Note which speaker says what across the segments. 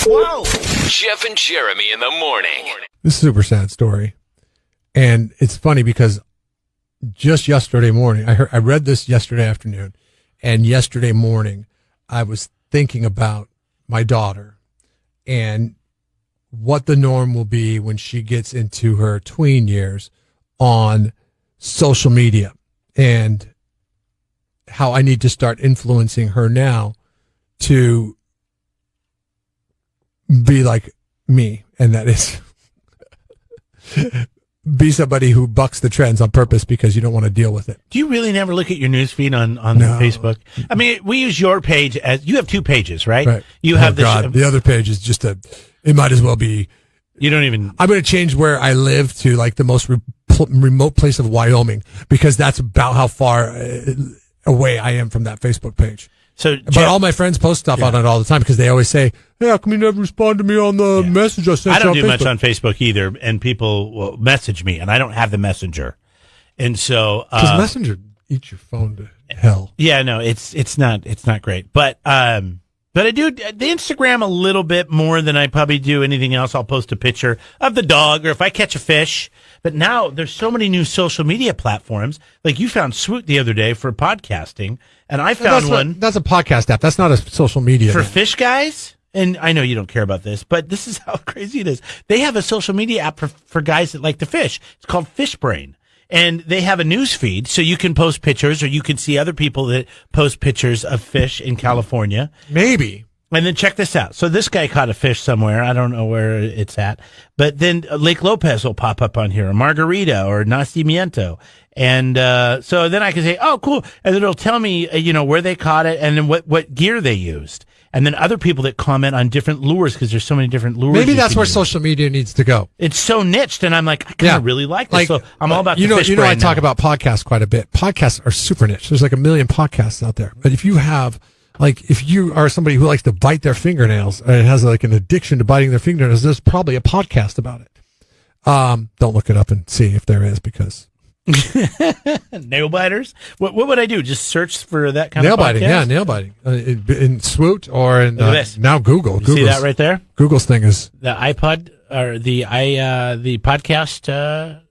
Speaker 1: Whoa! Jeff and Jeremy in the morning.
Speaker 2: This is a super sad story. And it's funny because just yesterday morning, I read this yesterday afternoon, and yesterday morning I was thinking about my daughter and what the norm will be when she gets into her tween years on social media and how I need to start influencing her now to be like me, and that is be somebody who bucks the trends on purpose because you don't want to deal with it.
Speaker 3: Do you really never look at your newsfeed on
Speaker 2: No.
Speaker 3: Facebook? I mean, we use your page as, you have two pages, right?
Speaker 2: Right.
Speaker 3: You have
Speaker 2: the other page is just it might as well be.
Speaker 3: You don't even.
Speaker 2: I'm going to change where I live to like the most remote place of Wyoming because that's about how far away I am from that Facebook page.
Speaker 3: So,
Speaker 2: but all my friends post stuff on it all the time because they always say, "Hey, how come you never respond to me on the message I sent you
Speaker 3: I don't
Speaker 2: on
Speaker 3: do
Speaker 2: Facebook?"
Speaker 3: much on Facebook either, and people will message me, and I don't have the Messenger, and so
Speaker 2: because Messenger eats your phone to hell.
Speaker 3: Yeah, no, it's not great, but I do the Instagram a little bit more than I probably do anything else. I'll post a picture of the dog or if I catch a fish. But now there's so many new social media platforms. Like you found Swoot the other day for podcasting, and I found one.
Speaker 2: That's a podcast app. That's not a social media
Speaker 3: for
Speaker 2: app.
Speaker 3: fish guys. And I know you don't care about this, but this is how crazy it is. They have a social media app for guys that like to fish. It's called Fishbrain. And they have a news feed, so you can post pictures or you can see other people that post pictures of fish in California.
Speaker 2: Maybe.
Speaker 3: And then check this out. So this guy caught a fish somewhere. I don't know where it's at. But then Lake Lopez will pop up on here, or Margarita, or Nacimiento. And so then I can say, oh, cool. And then it'll tell me, where they caught it and then what gear they used. And then other people that comment on different lures because there's so many different lures.
Speaker 2: Maybe that's where social media needs to go.
Speaker 3: It's so niched, and I'm like, I kind of really like this. So I'm all about the fish
Speaker 2: I
Speaker 3: brand
Speaker 2: talk
Speaker 3: now.
Speaker 2: about podcasts quite a bit. Podcasts are super niche. There's like a million podcasts out there. But if you have, if you are somebody who likes to bite their fingernails and has like an addiction to biting their fingernails, there's probably a podcast about it. Don't look it up and see if there is because.
Speaker 3: Nail biters. What would I do? Just search for that kind
Speaker 2: nail
Speaker 3: of podcast?
Speaker 2: biting? Yeah, nail biting in Swoot or in now Google.
Speaker 3: You see that right there?
Speaker 2: Google's thing is
Speaker 3: the iPod or the podcast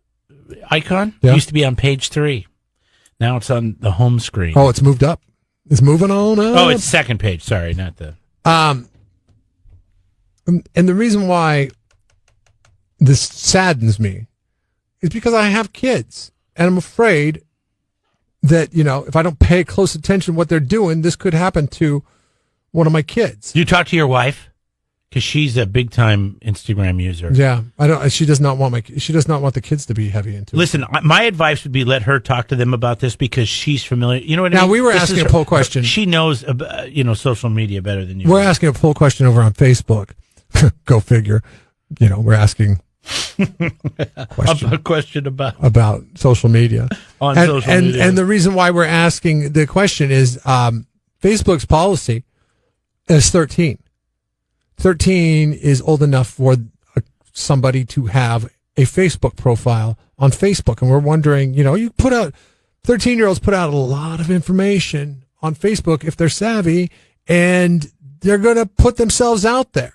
Speaker 3: icon used to be on page 3. Now it's on the home screen.
Speaker 2: Oh, it's moved up. It's moving on up.
Speaker 3: Oh, it's second page. Sorry, not the.
Speaker 2: And the reason why this saddens me is because I have kids. And I'm afraid that, if I don't pay close attention to what they're doing, this could happen to one of my kids.
Speaker 3: You talk to your wife? Because she's a big time Instagram user.
Speaker 2: Yeah. She does not want the kids to be heavy into it.
Speaker 3: Listen, my advice would be let her talk to them about this because she's familiar. You know what I mean?
Speaker 2: Now, we were asking a poll question.
Speaker 3: She knows, social media better than you.
Speaker 2: We're asking a poll question over on Facebook. Go figure. We're asking
Speaker 3: a question
Speaker 2: about social media
Speaker 3: social media.
Speaker 2: And the reason why we're asking the question is Facebook's policy is 13 is old enough for somebody to have a Facebook profile on Facebook, and we're wondering, you 13-year-olds put out a lot of information on Facebook if they're savvy, and they're going to put themselves out there.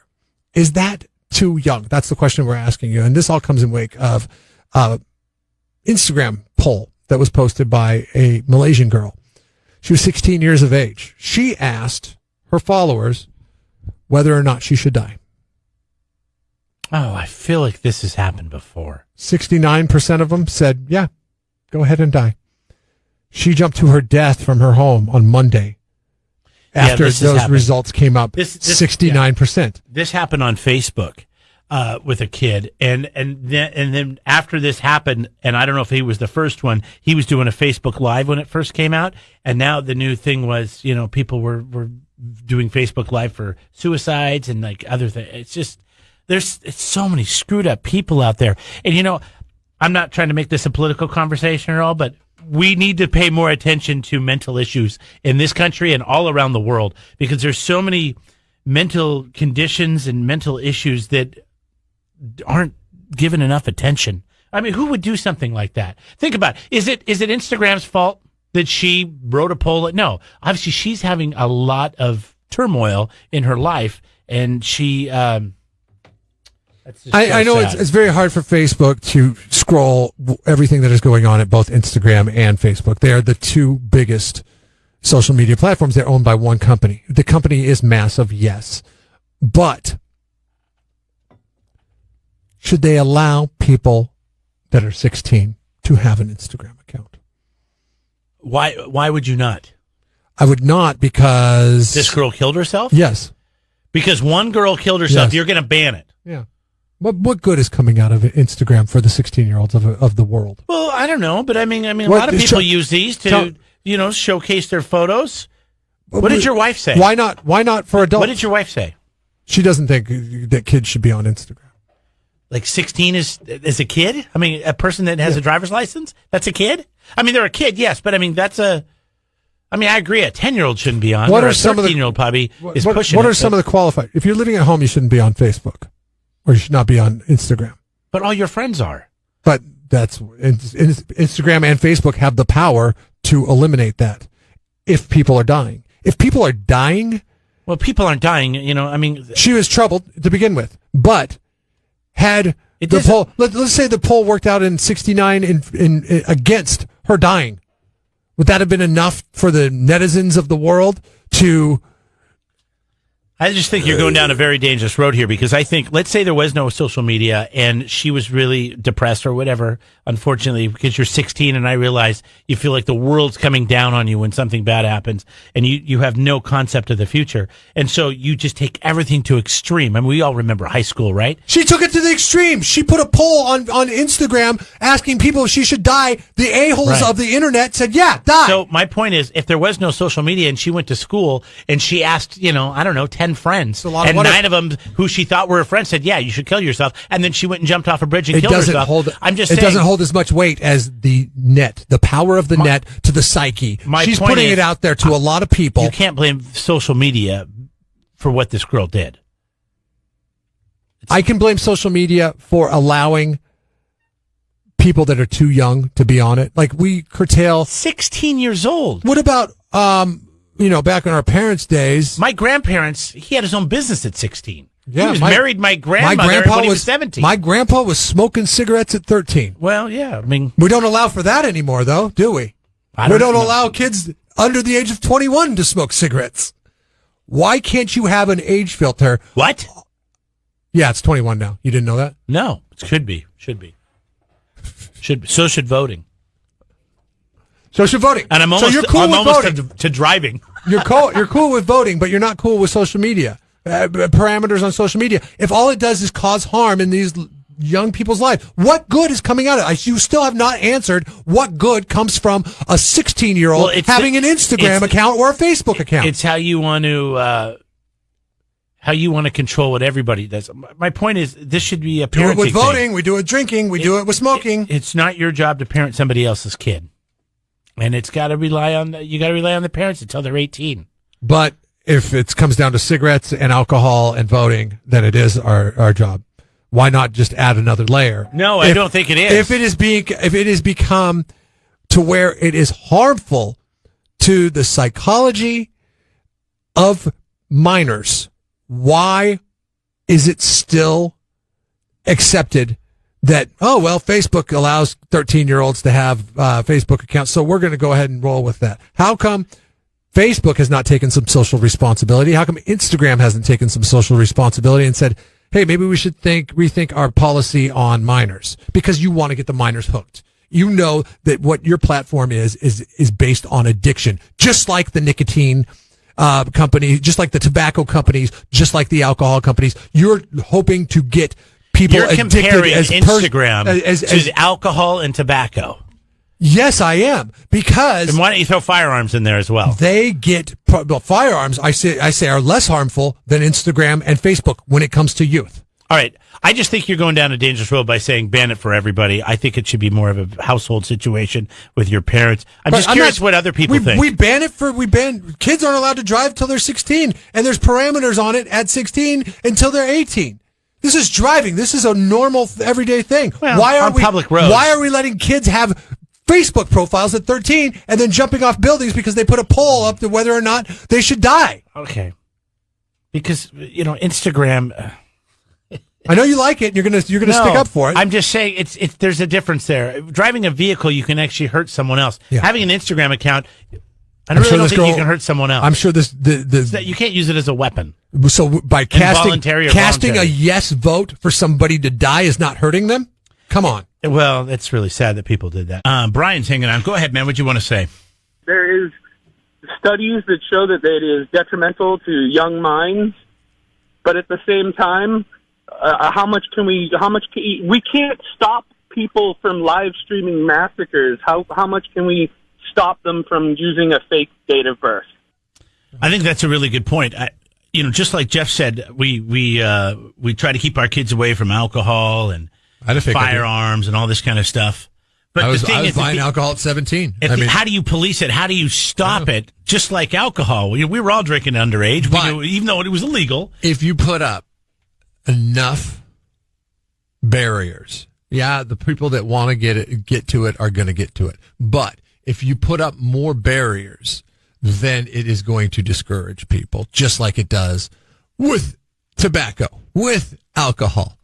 Speaker 2: Is that too young? That's the question we're asking you. And this all comes in wake of Instagram poll that was posted by a Malaysian girl. She was 16 years of age. She asked her followers whether or not she should die.
Speaker 3: Oh, I feel like this has happened before.
Speaker 2: 69% of them said, yeah, go ahead and die. She jumped to her death from her home on Monday. After those results came up, 69%.
Speaker 3: This happened on Facebook with a kid, and then after this happened, and I don't know if he was the first one. He was doing a Facebook Live when it first came out, and now the new thing was, people were doing Facebook Live for suicides and like other things. It's just it's so many screwed up people out there, and I'm not trying to make this a political conversation at all, but we need to pay more attention to mental issues in this country and all around the world because there's so many mental conditions and mental issues that aren't given enough attention. I mean, who would do something like that? Think about it. Is it Instagram's fault that she wrote a poll? No. Obviously, she's having a lot of turmoil in her life, and she. That's just
Speaker 2: I
Speaker 3: so
Speaker 2: know
Speaker 3: sad.
Speaker 2: it's very hard for Facebook to scroll everything that is going on at both Instagram and Facebook. They are the two biggest social media platforms. They're owned by one company. The company is massive, yes. But should they allow people that are 16 to have an Instagram account?
Speaker 3: Why would you not?
Speaker 2: I would not, because
Speaker 3: This girl killed herself?
Speaker 2: yes.
Speaker 3: Because one girl killed herself,
Speaker 2: Yes.
Speaker 3: you're going to ban it.
Speaker 2: Yeah. What good is coming out of Instagram for the 16-year-olds of the world?
Speaker 3: Well, I don't know, but I mean, a
Speaker 2: What-
Speaker 3: lot of people
Speaker 2: show-
Speaker 3: use these to,
Speaker 2: tell-
Speaker 3: showcase their photos. What did your wife say?
Speaker 2: Why not? Why not for adults?
Speaker 3: What did your wife say?
Speaker 2: She doesn't think that kids should be on Instagram.
Speaker 3: Like 16 is a kid? I mean, a person that has a driver's license? That's a kid? I mean, they're a kid, yes, but I mean, I agree, a 10-year-old shouldn't be on.
Speaker 2: What
Speaker 3: or
Speaker 2: are
Speaker 3: a
Speaker 2: some of the-
Speaker 3: 13-year-old probably is
Speaker 2: What
Speaker 3: pushing
Speaker 2: are some of the qualified? If you're living at home, you shouldn't be on Facebook, or you should not be on Instagram.
Speaker 3: But all your friends are.
Speaker 2: But Instagram and Facebook have the power to eliminate that if people are dying. If people are dying,
Speaker 3: Well, people aren't dying, I mean,
Speaker 2: she was troubled to begin with, but had
Speaker 3: It
Speaker 2: the
Speaker 3: doesn't-
Speaker 2: poll, let's say the poll worked out in 69 in against her dying, would that have been enough for the netizens of the world to?
Speaker 3: I just think you're going down a very dangerous road here, because I think, let's say there was no social media and she was really depressed or whatever, unfortunately, because you're 16 and I realize you feel like the world's coming down on you when something bad happens and you have no concept of the future. And so you just take everything to extreme. I mean, we all remember high school, right?
Speaker 2: She took it to the extreme. She put a poll on Instagram asking people if she should die. The a-holes
Speaker 3: Right.
Speaker 2: of the internet said, yeah, die.
Speaker 3: So my point is, if there was no social media and she went to school and she asked, I don't know, 10 friends,
Speaker 2: a lot of
Speaker 3: and
Speaker 2: what if-
Speaker 3: 9 of them who she thought were her friends said, yeah, you should kill yourself. And then she went and jumped off a bridge and
Speaker 2: it
Speaker 3: killed
Speaker 2: doesn't
Speaker 3: herself.
Speaker 2: hold.
Speaker 3: I'm just
Speaker 2: it
Speaker 3: saying.
Speaker 2: doesn't hold as much weight as the net, the power of the net to the psyche.
Speaker 3: My
Speaker 2: She's
Speaker 3: point
Speaker 2: putting
Speaker 3: is,
Speaker 2: it out there to a lot of people.
Speaker 3: You can't blame social media for what this girl did.
Speaker 2: I can blame social media for allowing people that are too young to be on it. Like, we curtail.
Speaker 3: 16 years old.
Speaker 2: What about back in our parents' days?
Speaker 3: My grandparents, he had his own business at 16.
Speaker 2: Yeah,
Speaker 3: he was
Speaker 2: my-
Speaker 3: married my grandmother when he was 17.
Speaker 2: My grandpa was smoking cigarettes at 13.
Speaker 3: Well, yeah, I mean,
Speaker 2: We don't allow for that anymore, though, do we?
Speaker 3: I
Speaker 2: We
Speaker 3: don't
Speaker 2: don't
Speaker 3: know.
Speaker 2: allow kids under the age of 21 to smoke cigarettes. Why can't you have an age filter?
Speaker 3: what?
Speaker 2: Yeah, it's 21 now. You didn't know that?
Speaker 3: No, it should be. So should voting.
Speaker 2: So you're voting.
Speaker 3: And I'm
Speaker 2: so
Speaker 3: almost,
Speaker 2: you're cool
Speaker 3: I'm
Speaker 2: with
Speaker 3: almost
Speaker 2: voting.
Speaker 3: to driving.
Speaker 2: You're cool with voting, but you're not cool with social media parameters on social media. If all it does is cause harm in these young people's lives, what good is coming out of it? You still have not answered what good comes from a 16-year-old
Speaker 3: Well, it's
Speaker 2: having an
Speaker 3: the-
Speaker 2: Instagram
Speaker 3: it's-
Speaker 2: account or a Facebook account.
Speaker 3: It's how you want to control what everybody does. My point is, this should be a
Speaker 2: do it
Speaker 3: parenting
Speaker 2: with
Speaker 3: thing.
Speaker 2: voting. We do it with drinking. We do it with smoking.
Speaker 3: It's not your job to parent somebody else's kid, and you got to rely on the parents until they're 18.
Speaker 2: But if it comes down to cigarettes and alcohol and voting, then it is our job. Why not just add another layer?
Speaker 3: No, I don't think it is.
Speaker 2: If it has become to where it is harmful to the psychology of minors, why is it still accepted that, Facebook allows 13-year-olds to have Facebook accounts, so we're going to go ahead and roll with that? How come Facebook has not taken some social responsibility? How come Instagram hasn't taken some social responsibility and said, hey, maybe we should rethink our policy on minors? Because you want to get the minors hooked. You know that what your platform is based on addiction, just like the nicotine company, just like the tobacco companies, just like the alcohol companies. You're hoping to get people
Speaker 3: You're
Speaker 2: addicted
Speaker 3: comparing
Speaker 2: as
Speaker 3: Instagram
Speaker 2: as
Speaker 3: to alcohol and tobacco.
Speaker 2: Yes, I am, because
Speaker 3: And why don't you throw firearms in there as well?
Speaker 2: they get firearms. I say are less harmful than Instagram and Facebook when it comes to youth.
Speaker 3: All right. I just think you're going down a dangerous road by saying ban it for everybody. I think it should be more of a household situation with your parents. I'm just curious what other people think.
Speaker 2: We ban kids aren't allowed to drive till they're 16, and there's parameters on it at 16 until they're 18. This is driving. This is a normal everyday thing.
Speaker 3: Well, on public roads.
Speaker 2: Why are we letting kids have Facebook profiles at 13 and then jumping off buildings because they put a poll up to whether or not they should die?
Speaker 3: Okay. because Instagram.
Speaker 2: I know you like it. You're gonna stick up for it.
Speaker 3: I'm just saying it's there's a difference there. Driving a vehicle, you can actually hurt someone else.
Speaker 2: Yeah.
Speaker 3: Having an Instagram account, I really don't think you can hurt someone else.
Speaker 2: I'm sure
Speaker 3: you can't use it as a weapon.
Speaker 2: So by casting a yes vote for somebody to die is not hurting them? Come on.
Speaker 3: Well, it's really sad that people did that. Brian's hanging on. Go ahead, man. What do you want to say?
Speaker 4: There is studies that show that it is detrimental to young minds, but at the same time, we can't stop people from live streaming massacres. How much can we stop them from using a fake date of birth?
Speaker 3: I think that's a really good point. Just like Jeff said, we try to keep our kids away from alcohol and firearms and all this kind of stuff. But
Speaker 2: I was buying alcohol at 17.
Speaker 3: How do you police it? How do you stop it? Just like alcohol, we were all drinking underage, even though it was illegal.
Speaker 2: If you put up enough barriers, the people that want to get to it are going to get to it. But if you put up more barriers, then it is going to discourage people, just like it does with tobacco, with alcohol.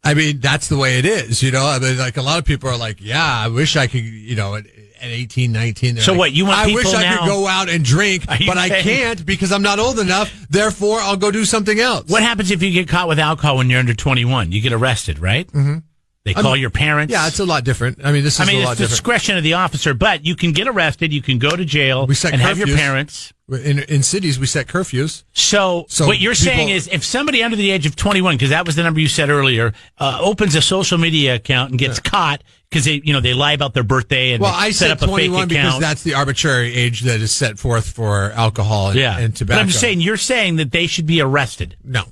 Speaker 2: I mean, that's the way it is, like a lot of people are like, I wish I could, at 18, 19.
Speaker 3: So what, you want people
Speaker 2: I wish I
Speaker 3: now,
Speaker 2: could go out and drink, but I can't because I'm not old enough. Therefore, I'll go do something else.
Speaker 3: What happens if you get caught with alcohol when you're under 21? You get arrested, right? Mm-hmm. They call your parents.
Speaker 2: Yeah, it's a lot different. I mean, this is a lot different.
Speaker 3: It's discretion of the officer, but you can get arrested. You can go to jail and have your parents.
Speaker 2: In cities, we set curfews.
Speaker 3: So what you're saying is if somebody under the age of 21, because that was the number you said earlier, opens a social media account and gets caught because they lie about their birthday and
Speaker 2: I
Speaker 3: set up a fake account.
Speaker 2: Because that's the arbitrary age that is set forth for alcohol and tobacco.
Speaker 3: But I'm just saying, you're saying that they should be arrested.
Speaker 2: No,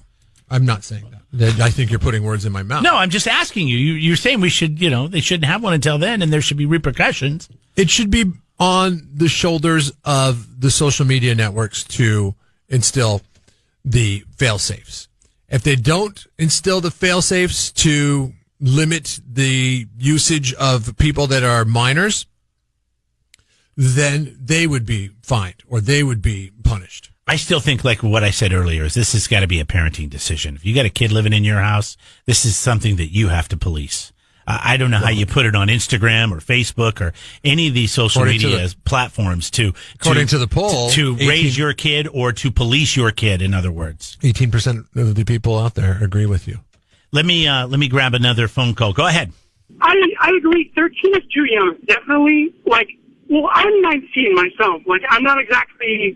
Speaker 2: I'm not saying that. I think you're putting words in my mouth.
Speaker 3: No, I'm just asking you. You're saying we should, they shouldn't have one until then, and there should be repercussions.
Speaker 2: It should be on the shoulders of the social media networks to instill the fail-safes. If they don't instill the fail-safes to limit the usage of people that are minors, then they would be fined or they would be punished.
Speaker 3: I still think, like what I said earlier, is this has got to be a parenting decision. If you got a kid living in your house, this is something that you have to police. I don't know how you put it on Instagram or Facebook or any of these social media platforms according
Speaker 2: to the poll,
Speaker 3: to raise your kid or to police your kid. In other words,
Speaker 2: 18% of the people out there agree with you.
Speaker 3: Let me grab another phone call. Go ahead.
Speaker 5: I agree. 13 is too young. Definitely. I'm 19 myself. I'm not exactly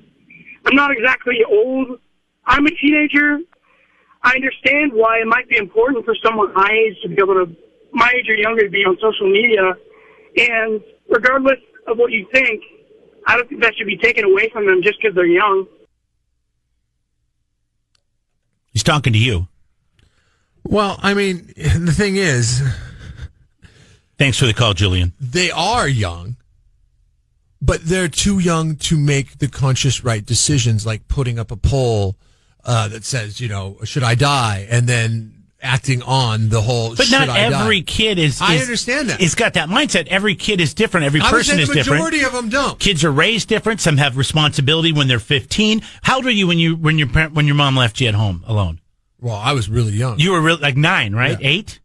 Speaker 5: old. I'm a teenager. I understand why it might be important for someone my age to be able to, my age or younger, to be on social media. And regardless of what you think, I don't think that should be taken away from them just because they're young.
Speaker 3: He's talking to you.
Speaker 2: Well, I mean, the thing is...
Speaker 3: Thanks for the call, Julian.
Speaker 2: They are young, but they're too young to make the conscious right decisions, like putting up a poll that says, should I die? And then acting on the whole.
Speaker 3: But not every kid is.
Speaker 2: I understand that.
Speaker 3: It's got that mindset. Every kid is different. Every person is different.
Speaker 2: The majority of them don't.
Speaker 3: Kids are raised different. Some have responsibility when they're 15. How old were you when your mom left you at home alone?
Speaker 2: Well, I was really young.
Speaker 3: You were like 9, right? Yeah. 8.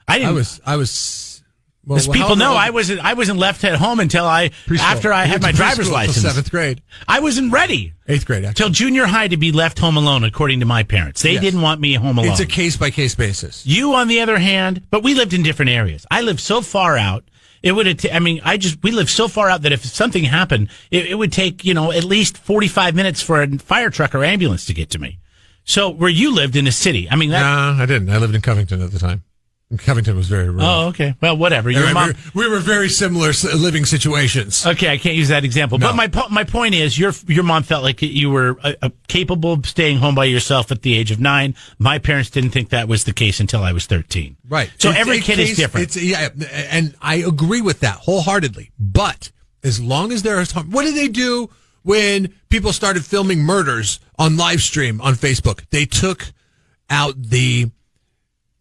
Speaker 3: I was. Well, as people know, I wasn't left at home until after I had my driver's license.
Speaker 2: 7th grade.
Speaker 3: I wasn't ready.
Speaker 2: 8th grade, actually.
Speaker 3: Till junior high to be left home alone, according to my parents. They didn't want me home alone.
Speaker 2: It's a case-by-case basis.
Speaker 3: You, on the other hand, but we lived in different areas. I lived so far out. It would. We lived so far out that if something happened, it would take at least 45 minutes for a fire truck or ambulance to get to me. So where you lived in a city, No,
Speaker 2: I didn't. I lived in Covington at the time. Covington was very rural.
Speaker 3: Oh, okay. Well, whatever. Your mom.
Speaker 2: We were very similar living situations.
Speaker 3: Okay, I can't use that example. No. But my point is, your mom felt like you were capable of staying home by yourself at the age of 9. My parents didn't think that was the case until I was 13.
Speaker 2: Right.
Speaker 3: So every kid is different.
Speaker 2: And I agree with that wholeheartedly. But as long as there is harm, what did they do when people started filming murders on live stream on Facebook? They took out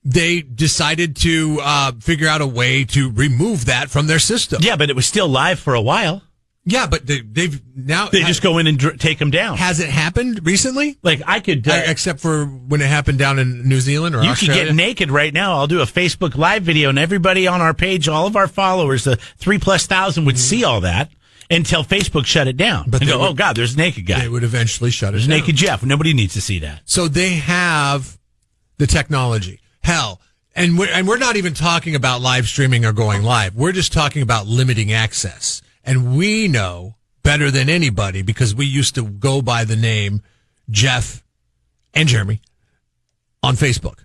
Speaker 2: They decided to figure out a way to remove that from their system.
Speaker 3: Yeah, but it was still live for a while.
Speaker 2: Yeah, but they've now
Speaker 3: They just go in and take them down.
Speaker 2: Has it happened recently?
Speaker 3: Like I could,
Speaker 2: Except for when it happened down in New Zealand or
Speaker 3: you
Speaker 2: Australia?
Speaker 3: could get naked right now. I'll do a Facebook Live video, and everybody on our page, all of our followers, the 3,000+ would see all that until Facebook shut it down.
Speaker 2: But
Speaker 3: And
Speaker 2: they
Speaker 3: go,
Speaker 2: would-
Speaker 3: oh God, there's a naked guy.
Speaker 2: They would eventually shut it
Speaker 3: There's
Speaker 2: down.
Speaker 3: naked Jeff. Nobody needs to see that.
Speaker 2: So they have the technology. Hell, and we're not even talking about live streaming or going live. We're just talking about limiting access. And we know better than anybody because we used to go by the name Jeff and Jeremy on Facebook.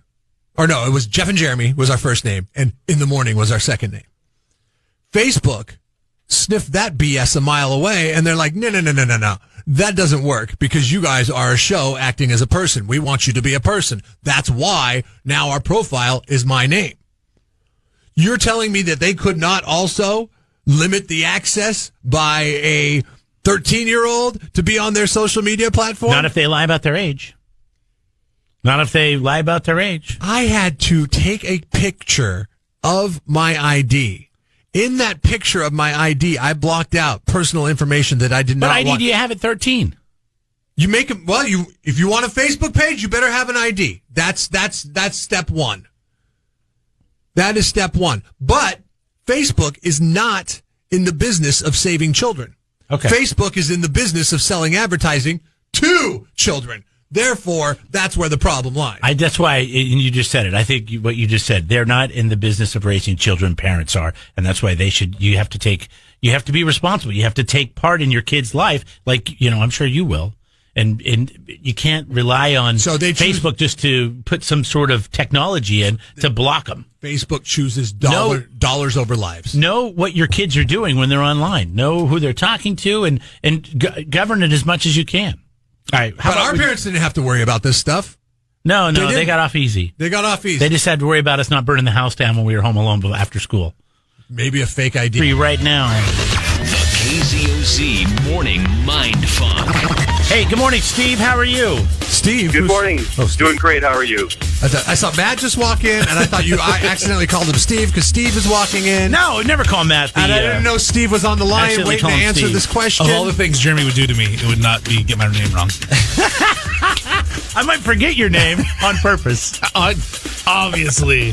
Speaker 2: Or no, it was Jeff and Jeremy was our first name, and In the Morning was our second name. Facebook sniffed that BS a mile away, and they're like, no. That doesn't work because you guys are a show acting as a person. We want you to be a person. That's why now our profile is my name. You're telling me that they could not also limit the access by a 13-year-old to be on their social media platform?
Speaker 3: Not if they lie about their age. Not if they lie about their age.
Speaker 2: I had to take a picture of my ID. In that picture of my ID, I blocked out personal information that I did not
Speaker 3: What ID
Speaker 2: want.
Speaker 3: do you have at 13?
Speaker 2: You make it, well, if you want a Facebook page, you better have an ID. That's step one. That is step one. But Facebook is not in the business of saving children.
Speaker 3: Okay.
Speaker 2: Facebook is in the business of selling advertising to children. Therefore, that's where the problem lies.
Speaker 3: That's why, and you just said it. I think what you just said, they're not in the business of raising children. Parents are, and that's why you have to be responsible. You have to take part in your kid's life. Like, I'm sure you will. And you can't rely on Facebook just to put some sort of technology in to block them.
Speaker 2: Facebook chooses dollars over lives.
Speaker 3: Know what your kids are doing when they're online. Know who they're talking to and govern it as much as you can. All right.
Speaker 2: But our parents didn't have to worry about this stuff.
Speaker 3: No, they got off easy.
Speaker 2: They got off easy.
Speaker 3: They just had to worry about us not burning the house down when we were home alone after school.
Speaker 2: Maybe a fake ID.
Speaker 3: For you right now.
Speaker 1: The KZOZ Morning Mind Funk.
Speaker 3: Hey, good morning, Steve. How are you?
Speaker 2: Steve.
Speaker 6: Good morning. Doing great. How are you?
Speaker 2: I saw Matt just walk in, and I thought I accidentally called him Steve because Steve is walking in.
Speaker 3: No, never call Matt.
Speaker 2: And I didn't know Steve was on the line waiting to answer this question.
Speaker 7: Of all the things Jeremy would do to me, it would not be get my name wrong.
Speaker 3: I might forget your name on purpose.
Speaker 7: Obviously.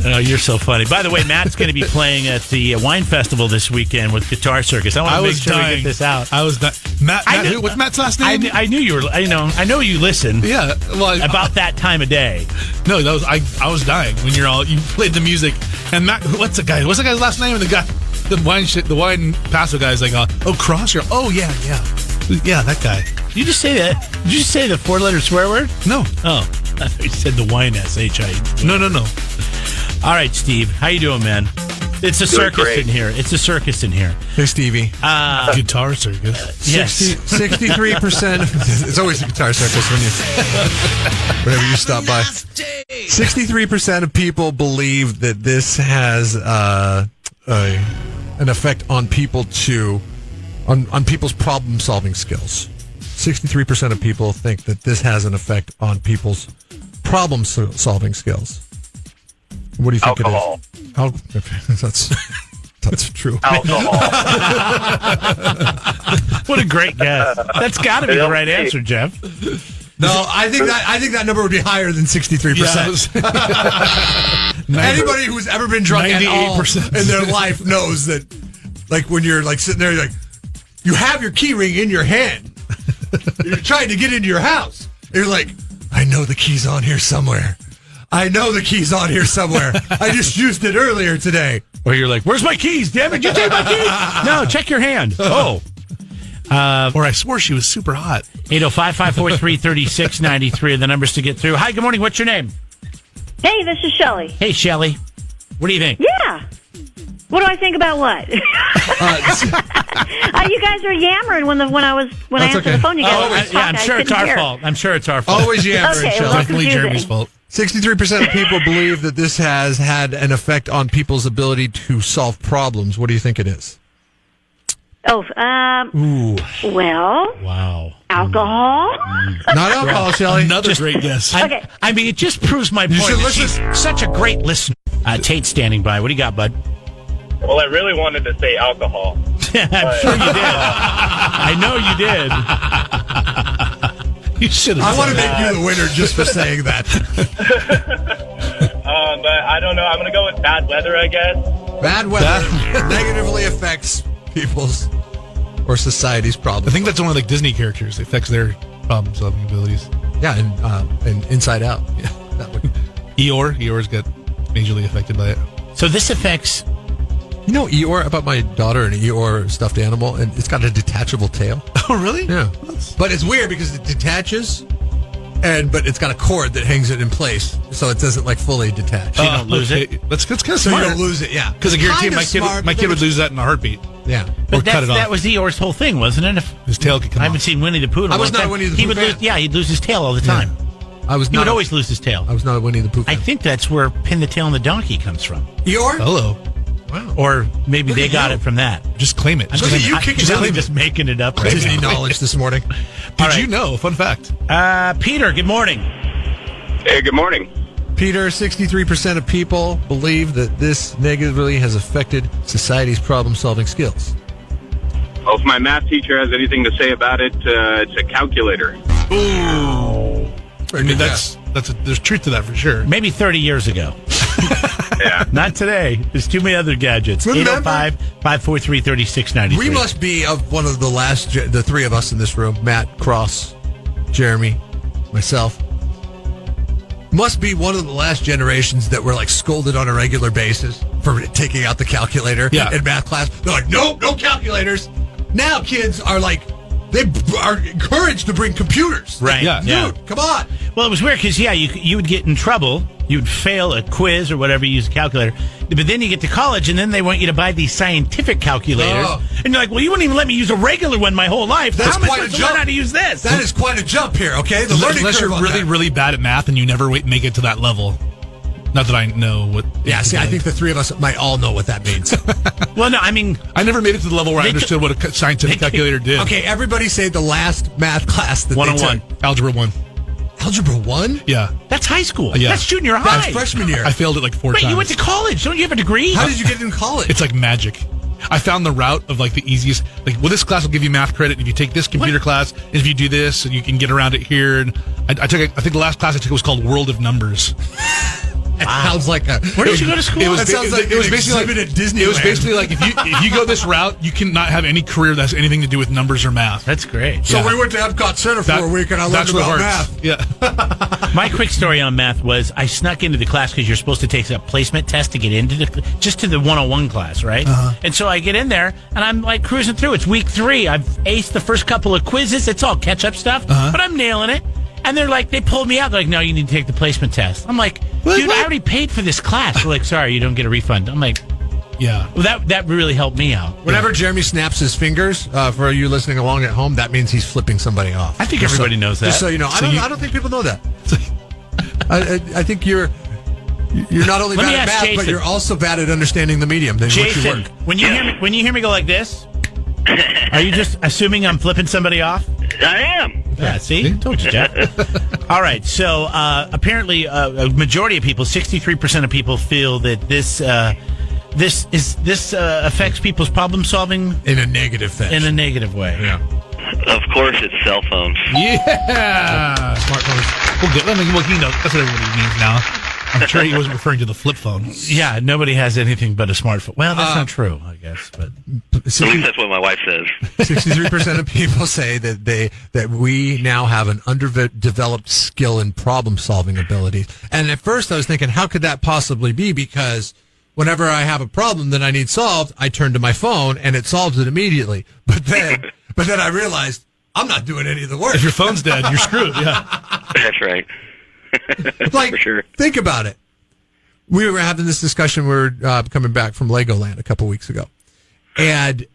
Speaker 3: Oh, you're so funny. By the way, Matt's going to be playing at the wine festival this weekend with Guitar Circus. I want to make sure we get this out.
Speaker 7: I was dying. Matt, what's Matt's last name?
Speaker 3: I knew you were. I know you listen.
Speaker 7: Yeah. Well,
Speaker 3: about that time of day.
Speaker 7: No, that was I was dying when you played the music. And Matt, what's the guy's last name? And the wine pastor guy's like, Cross. Oh yeah, that guy.
Speaker 3: Did you just say that? Did you just say the 4-letter swear word?
Speaker 7: No.
Speaker 3: Oh, I thought you said the wine SHI.
Speaker 7: No.
Speaker 3: All right, Steve. How you doing, man? It's a circus in here. It's a circus in here.
Speaker 2: Hey, Stevie.
Speaker 7: Guitar Circus.
Speaker 3: Yes.
Speaker 2: 63%. It's always a Guitar Circus whenever you stop by. 63% of people believe that this has an effect on people on people's problem-solving skills. 63% of people think that this has an effect on people's problem-solving skills. What do you think
Speaker 6: Alcohol.
Speaker 2: it is? That's true.
Speaker 6: Alcohol.
Speaker 3: What a great guess. That's got to be the right answer, Jeff.
Speaker 2: No, I think that number would be higher than 63%. Anybody who's ever been drunk at all in their life knows that, like when you're like sitting there, like you have your key ring in your hand, you're trying to get into your house. You're like, I know the key's on here somewhere. I just used it earlier today.
Speaker 3: Or you're like, where's my keys? Damn it, you take my keys. No, check your hand. Oh.
Speaker 7: Or I swore she was super hot.
Speaker 3: 805-543-3693 are the numbers to get through. Hi, good morning. What's your name?
Speaker 8: Hey, this is Shelley.
Speaker 3: Hey, Shelley. What do you think?
Speaker 8: Yeah. What do I think about what? You guys are yammering when I answered the phone. You guys were
Speaker 3: I'm sure it's our fault. I'm sure it's our fault.
Speaker 2: Always yammering,
Speaker 8: Okay,
Speaker 2: Shelley.
Speaker 8: well,
Speaker 7: Definitely Jeremy's fault.
Speaker 2: 63% of people believe that this has had an effect on people's ability to solve problems. What do you think it is?
Speaker 8: Oh, well,
Speaker 3: Wow.
Speaker 8: alcohol.
Speaker 2: Not alcohol, Shelley.
Speaker 7: Another great guess.
Speaker 8: Okay.
Speaker 3: I mean, it just proves my point.
Speaker 2: should
Speaker 3: that
Speaker 2: listen.
Speaker 3: She's such a great listener. Tate's standing by. What do you got, bud?
Speaker 6: Well, I really wanted to say alcohol.
Speaker 3: I'm sure you did. I know you did.
Speaker 7: You should have.
Speaker 2: I want to make you the winner just for saying that.
Speaker 6: But I don't know. I'm going to go with bad weather, I guess.
Speaker 2: Bad weather negatively affects people's or society's
Speaker 7: I
Speaker 2: problems.
Speaker 7: think that's one of like Disney characters. It affects their problem-solving abilities.
Speaker 2: Yeah, and Inside Out. Yeah, that would.
Speaker 7: Eeyore's got majorly affected by it.
Speaker 3: So this affects.
Speaker 2: You know Eeyore, about my daughter, an Eeyore stuffed animal, and it's got a detachable tail.
Speaker 7: Oh, really?
Speaker 2: Yeah. But it's weird because it detaches, but it's got a cord that hangs it in place, so it doesn't like fully detach.
Speaker 3: You don't lose it.
Speaker 7: That's kind of
Speaker 2: so
Speaker 7: smart.
Speaker 2: you don't lose it, yeah.
Speaker 7: Because I guarantee
Speaker 2: Kinda smart,
Speaker 7: my
Speaker 2: but
Speaker 7: kid
Speaker 2: then
Speaker 7: would lose that in a heartbeat.
Speaker 2: Yeah.
Speaker 7: Or
Speaker 3: But
Speaker 7: cut it off.
Speaker 3: that was Eeyore's whole thing, wasn't it? If,
Speaker 7: His tail could come
Speaker 3: I haven't
Speaker 7: off.
Speaker 3: seen Winnie the Pooh. In a
Speaker 2: I was
Speaker 3: long
Speaker 2: not a
Speaker 3: time.
Speaker 2: Winnie the
Speaker 3: He
Speaker 2: Pooh
Speaker 3: would
Speaker 2: fan.
Speaker 3: lose. Yeah, he'd lose his tail all the time.
Speaker 2: I was
Speaker 3: He
Speaker 2: not.
Speaker 3: would always lose his tail.
Speaker 2: I was not a Winnie the Pooh fan.
Speaker 3: I think that's where Pin the Tail on the Donkey comes from,
Speaker 2: Eeyore?
Speaker 7: Hello.
Speaker 2: Wow.
Speaker 3: or maybe
Speaker 2: Look
Speaker 3: they
Speaker 2: at
Speaker 3: got
Speaker 2: you.
Speaker 3: it from that.
Speaker 7: Just claim it.
Speaker 2: Look at you kicking down
Speaker 3: I'm just making it up. Right
Speaker 2: Disney
Speaker 3: now.
Speaker 2: knowledge this morning.
Speaker 7: Did you know? Fun fact.
Speaker 3: Peter, good morning.
Speaker 6: Hey, good morning.
Speaker 2: Peter, 63% of people believe that this negatively has affected society's problem-solving skills.
Speaker 6: Well, if my math teacher has anything to say about it, it's a calculator.
Speaker 7: I mean, there's truth to that for sure.
Speaker 3: Maybe 30 years ago.
Speaker 6: Yeah.
Speaker 3: Not today. There's too many other gadgets.
Speaker 2: Remember-
Speaker 3: 805-543-3693.
Speaker 2: We must be of one of the last, the three of us in this room, Matt, Cross, Jeremy, myself, must be one of the last generations that were like scolded on a regular basis for taking out the calculator in math class. They're like, no calculators. Now kids are like, they are encouraged to bring computers.
Speaker 3: Right.
Speaker 7: Yeah.
Speaker 2: Dude, come on.
Speaker 3: Well, it was weird because, you would get in trouble. You'd fail a quiz or whatever, you use a calculator. But then you get to college, and then they want you to buy these scientific calculators.
Speaker 2: Oh.
Speaker 3: And you're like, well, you wouldn't even let me use a regular one my whole life.
Speaker 2: That's
Speaker 3: How am I
Speaker 2: quite a
Speaker 3: supposed to learn
Speaker 2: jump.
Speaker 3: how to use this?
Speaker 2: That is quite a jump here, okay? The learning
Speaker 7: Unless
Speaker 2: curve
Speaker 7: you're
Speaker 2: on
Speaker 7: really,
Speaker 2: that.
Speaker 7: really bad at math and you never make it to that level. Not that I know what.
Speaker 2: Yeah, see, I think the three of us might all know what that means.
Speaker 3: Well, no, I mean,
Speaker 7: I never made it to the level where I
Speaker 3: They
Speaker 7: understood what a scientific calculator did.
Speaker 2: Okay, everybody say the last math class that
Speaker 3: 101.
Speaker 2: they took.
Speaker 7: Algebra 1.
Speaker 2: Algebra 1?
Speaker 7: Yeah.
Speaker 3: that's high school.
Speaker 7: Yeah.
Speaker 3: That's junior
Speaker 2: That's
Speaker 3: high.
Speaker 2: freshman year.
Speaker 7: I failed it like 4
Speaker 3: Wait,
Speaker 7: times.
Speaker 3: you went to college. Don't you have a degree?
Speaker 2: How did you get in college?
Speaker 7: It's like magic. I found the route of like the easiest. Like, well, this class will give you math credit if you take this computer class. And if you do this, you can get around it here. And I think the last class I took was called World of Numbers.
Speaker 2: It sounds like a.
Speaker 3: Where did you go to school?
Speaker 7: It was,
Speaker 2: That sounds like
Speaker 7: it was
Speaker 2: an
Speaker 7: basically like
Speaker 2: exhibit at Disneyland.
Speaker 7: It was basically like if you go this route, you cannot have any career that has anything to do with numbers or math.
Speaker 3: That's great.
Speaker 2: So
Speaker 7: Yeah.
Speaker 2: we went to Epcot Center for a week and I learned
Speaker 7: that's what
Speaker 2: about
Speaker 7: hurts.
Speaker 2: math.
Speaker 7: Yeah.
Speaker 3: My quick story on math was I snuck into the class because you're supposed to take a placement test to get into just to the 101 class, right? And so I get in there and I'm like cruising through. It's week 3. I've aced the first couple of quizzes. It's all catch-up stuff, but I'm nailing it. And they're like, they pulled me out. They're like, no, you need to take the placement test. I'm like, dude, I already paid for this class. They're like, sorry, you don't get a refund. I'm like,
Speaker 7: Yeah.
Speaker 3: well, that really helped me out.
Speaker 2: Whenever Jeremy snaps his fingers, for you listening along at home, that means he's flipping somebody off.
Speaker 3: I think everybody knows that.
Speaker 2: Just so you know.
Speaker 7: So
Speaker 2: I don't think people know that. I think you're not only
Speaker 3: Let me
Speaker 2: bad at
Speaker 3: ask
Speaker 2: math, but
Speaker 3: Jason.
Speaker 2: you're also bad at understanding the medium in which you
Speaker 3: Jason,
Speaker 2: work.
Speaker 3: when you hear me go like this, are you just assuming I'm flipping somebody off?
Speaker 6: I am.
Speaker 3: Yeah, see? Told you, Jeff. All right, so apparently a majority of people, 63% of people, feel that this affects people's problem solving
Speaker 2: In a negative fashion.
Speaker 3: in a negative way.
Speaker 2: Yeah.
Speaker 6: Of course, it's cell phones.
Speaker 7: Yeah.
Speaker 2: Smartphones.
Speaker 7: Well, good. I mean, well, that's what everybody means now. I'm sure he wasn't referring to the flip phone.
Speaker 3: Yeah, nobody has anything but a smartphone. Well, that's not true, I guess. But
Speaker 6: At least that's what my wife says.
Speaker 2: 63% of people say that we now have an underdeveloped skill in problem-solving abilities. And at first I was thinking, how could that possibly be? Because whenever I have a problem that I need solved, I turn to my phone and it solves it immediately. But then I realized I'm not doing any of the work.
Speaker 7: If your phone's dead, you're screwed. Yeah.
Speaker 6: That's right.
Speaker 2: Like,
Speaker 6: For sure.
Speaker 2: think about it. We were having this discussion. We were coming back from Legoland a couple weeks ago. And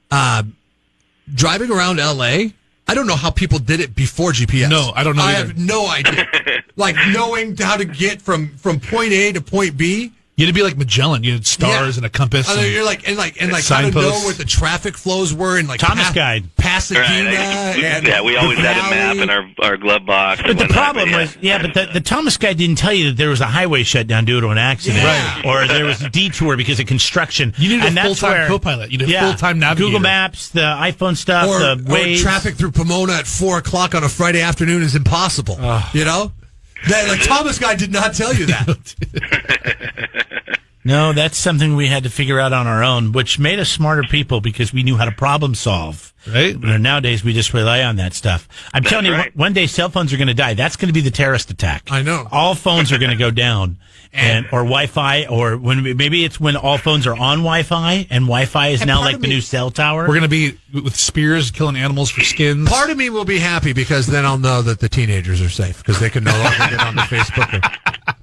Speaker 2: driving around L.A., I don't know how people did it before GPS.
Speaker 7: No, I don't know
Speaker 2: I
Speaker 7: either.
Speaker 2: have no idea. Like, knowing how to get from point A to point B
Speaker 7: You had to be like Magellan. You had stars and a compass.
Speaker 2: You're like and how to know
Speaker 7: signposts.
Speaker 2: where the traffic flows were in like
Speaker 3: Thomas Guide.
Speaker 2: Pasadena.
Speaker 6: Yeah, we always had a map in our glove box.
Speaker 3: But the problem was, but the Thomas Guide didn't tell you that there was a highway shutdown due to an accident,
Speaker 2: Yeah.
Speaker 3: or there was a detour because of construction.
Speaker 7: You need
Speaker 3: and
Speaker 7: a
Speaker 3: that's
Speaker 7: full-time
Speaker 3: where-
Speaker 7: co-pilot. You need a full-time navigator.
Speaker 3: Google Maps, the iPhone stuff,
Speaker 2: or
Speaker 3: the Waze.
Speaker 2: traffic through Pomona at 4:00 on a Friday afternoon is impossible. You know, Thomas Guy did not tell you that.
Speaker 3: No, that's something we had to figure out on our own, which made us smarter people because we knew how to problem solve.
Speaker 7: Right.
Speaker 3: Nowadays, we just rely on that stuff. I'm telling you, one day cell phones are going to die. That's going to be the terrorist attack.
Speaker 2: I know.
Speaker 3: All phones are going to go down. Or Wi-Fi, or maybe it's when all phones are on Wi-Fi, and Wi-Fi is now like the new cell tower.
Speaker 7: We're going to be with spears killing animals for skins.
Speaker 2: Part of me will be happy because then I'll know that the teenagers are safe because they can no longer get on the Facebook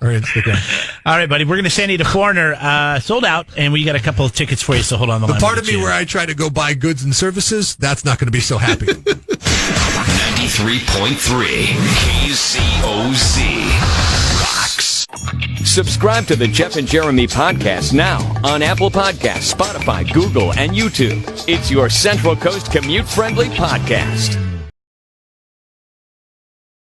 Speaker 2: or Instagram.
Speaker 3: All right, buddy, we're going to send you to Foreigner. Sold out, and we got a couple of tickets for you, so hold on the line.
Speaker 2: The part of me where I try to go buy goods and services, that's not going to be so happy.
Speaker 1: 93.3 KZOZ rocks.
Speaker 9: Subscribe to the Jeff and Jeremy podcast now on Apple Podcasts, Spotify, Google, and YouTube. It's your Central Coast commute-friendly podcast.